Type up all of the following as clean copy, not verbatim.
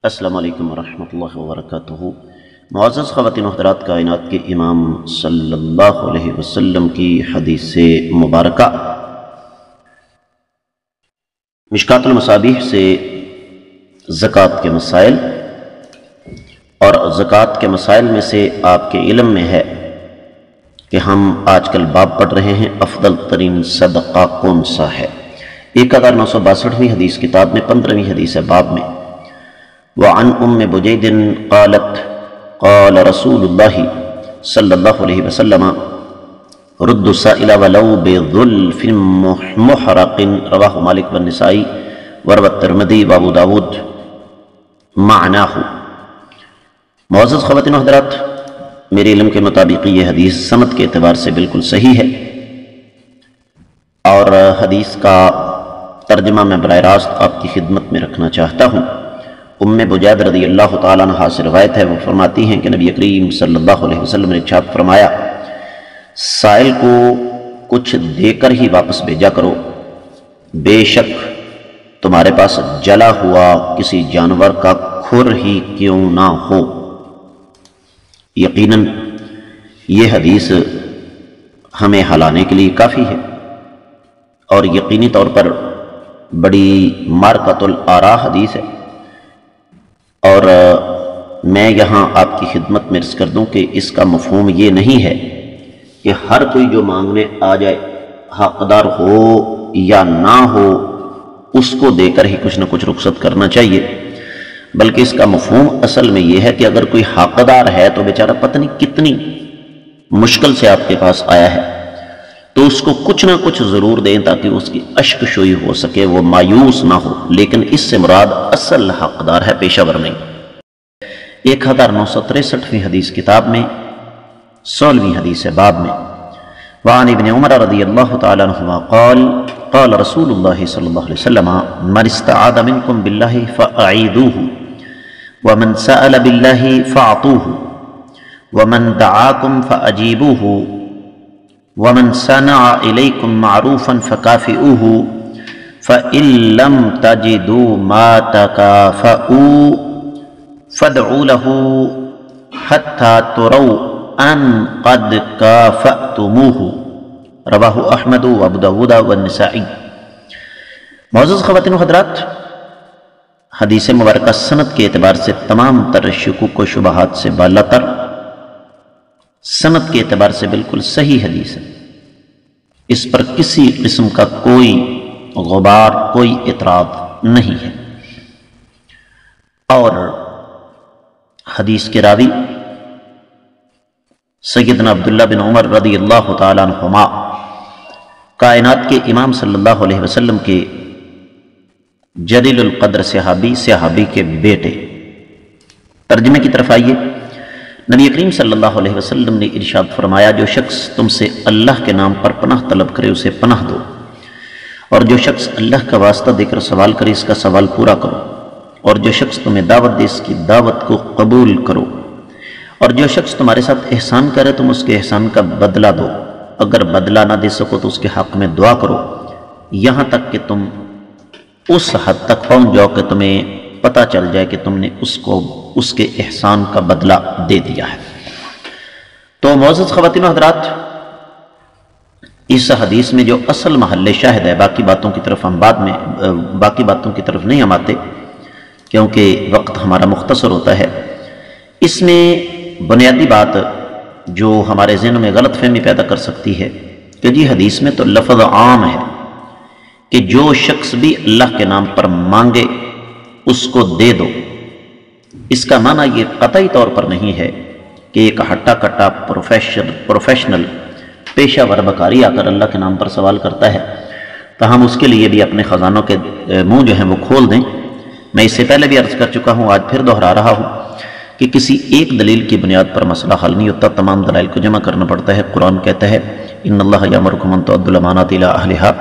السلام علیکم ورحمۃ اللہ وبرکاتہ۔ معزز خواتین و حضرات، کائنات کے امام صلی اللہ علیہ وسلم کی حدیث مبارکہ مشکات المصابیح سے زکوٰۃ کے مسائل، اور زکوٰۃ کے مسائل میں سے آپ کے علم میں ہے کہ ہم آج کل باب پڑھ رہے ہیں افضل ترین صدقہ کون سا ہے۔ 1962 حدیث کتاب میں 15ویں حدیث ہے باب میں، وعن ام بجید قالت قال رسول اللہ صلی اللہ علیہ وسلم رد السائل ولو بظلف محرق، رواہ مالک والنسائی وروى الترمذی وابو داود معناہ۔ معزز خواتین و حضرات، میرے علم کے مطابق یہ حدیث سند کے اعتبار سے بالکل صحیح ہے، اور حدیث کا ترجمہ میں براہ راست آپ کی خدمت میں رکھنا چاہتا ہوں۔ ام بجید رضی اللہ تعالیٰ عنہا سے روایت ہے، وہ فرماتی ہیں کہ نبی کریم صلی اللہ علیہ وسلم نے ارشاد فرمایا، سائل کو کچھ دے کر ہی واپس بھیجا کرو، بے شک تمہارے پاس جلا ہوا کسی جانور کا کھر ہی کیوں نہ ہو۔ یقیناً یہ حدیث ہمیں ہلانے کے لیے کافی ہے، اور یقینی طور پر بڑی مارکۃ الآراء حدیث ہے، اور میں یہاں آپ کی خدمت میں عرض کر دوں کہ اس کا مفہوم یہ نہیں ہے کہ ہر کوئی جو مانگنے آ جائے، حقدار ہو یا نہ ہو، اس کو دے کر ہی کچھ نہ کچھ رخصت کرنا چاہیے، بلکہ اس کا مفہوم اصل میں یہ ہے کہ اگر کوئی حقدار ہے تو بیچارہ پتہ نہیں کتنی مشکل سے آپ کے پاس آیا ہے، تو اس کو کچھ نہ کچھ ضرور دیں تاکہ اس کی اشک شوئی ہو سکے، وہ مایوس نہ ہو۔ لیکن اس سے مراد اصل حقدار ہے، پیشہ ور نہیں۔ 1963 حدیث کتاب میں 16ویں حدیث باب میں، وعن ابن عمر رضی اللہ تعالی عنہما قال قال رسول اللہ صلی اللہ علیہ وسلم من استعاذ منکم باللہ فاعیذوہ ومن سأل باللہ فاعطوہ ومن دعاکم فاجیبوہ ومن صنع إليكم معروفا فكافئوه فإن لم تجدوا ما تكافئوا فادعوا له حتى تروا أن قد كافأتموه، رواه أحمد وأبو داود والنسائی۔ معزز خواتین و حضرات، حدیث مبارکہ سند کے اعتبار سے تمام تر شکوک و شبہات سے بالاتر، سند کے اعتبار سے بالکل صحیح حدیث ہے، اس پر کسی قسم کا کوئی غبار، کوئی اعتراض نہیں ہے۔ اور حدیث کے راوی سیدنا عبداللہ بن عمر رضی اللہ تعالیٰ عنہما، کائنات کے امام صلی اللہ علیہ وسلم کے جلیل القدر صحابی کے بیٹے۔ ترجمے کی طرف آئیے۔ نبی کریم صلی اللہ علیہ وسلم نے ارشاد فرمایا، جو شخص تم سے اللہ کے نام پر پناہ طلب کرے اسے پناہ دو، اور جو شخص اللہ کا واسطہ دے کر سوال کرے اس کا سوال پورا کرو، اور جو شخص تمہیں دعوت دے اس کی دعوت کو قبول کرو، اور جو شخص تمہارے ساتھ احسان کرے تم اس کے احسان کا بدلہ دو، اگر بدلہ نہ دے سکو تو اس کے حق میں دعا کرو، یہاں تک کہ تم اس حد تک پہنچ جاؤ کہ تمہیں پتہ چل جائے کہ تم نے اس کو اس کے احسان کا بدلہ دے دیا ہے۔ تو معزز خواتین و حضرات، اس حدیث میں جو اصل محل شاہد ہے، باقی باتوں کی طرف ہم بعد میں باقی باتوں کی طرف نہیں ہم آتے کیونکہ وقت ہمارا مختصر ہوتا ہے۔ اس میں بنیادی بات جو ہمارے ذہن میں غلط فہمی پیدا کر سکتی ہے کہ جی حدیث میں تو لفظ عام ہے کہ جو شخص بھی اللہ کے نام پر مانگے اس کو دے دو۔ اس کا معنی یہ قطعی طور پر نہیں ہے کہ ایک ہٹا کٹا پروفیشنل پیشہ ور بکاری آ کر اللہ کے نام پر سوال کرتا ہے تو ہم اس کے لیے بھی اپنے خزانوں کے منہ جو ہیں وہ کھول دیں۔ میں اس سے پہلے بھی عرض کر چکا ہوں، آج پھر دہرا رہا ہوں کہ کسی ایک دلیل کی بنیاد پر مسئلہ حل نہیں ہوتا، تمام دلائل کو جمع کرنا پڑتا ہے۔ قرآن کہتا ہے ان اللہ یامرکم ان تؤدوا الامانات الی اہلھا،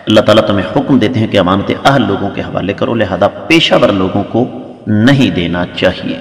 اللہ تعالیٰ تمہیں حکم دیتے ہیں کہ امانت اہل لوگوں کے حوالے کرو، لہذا پیشہ ور لوگوں کو نہیں دینا چاہیے۔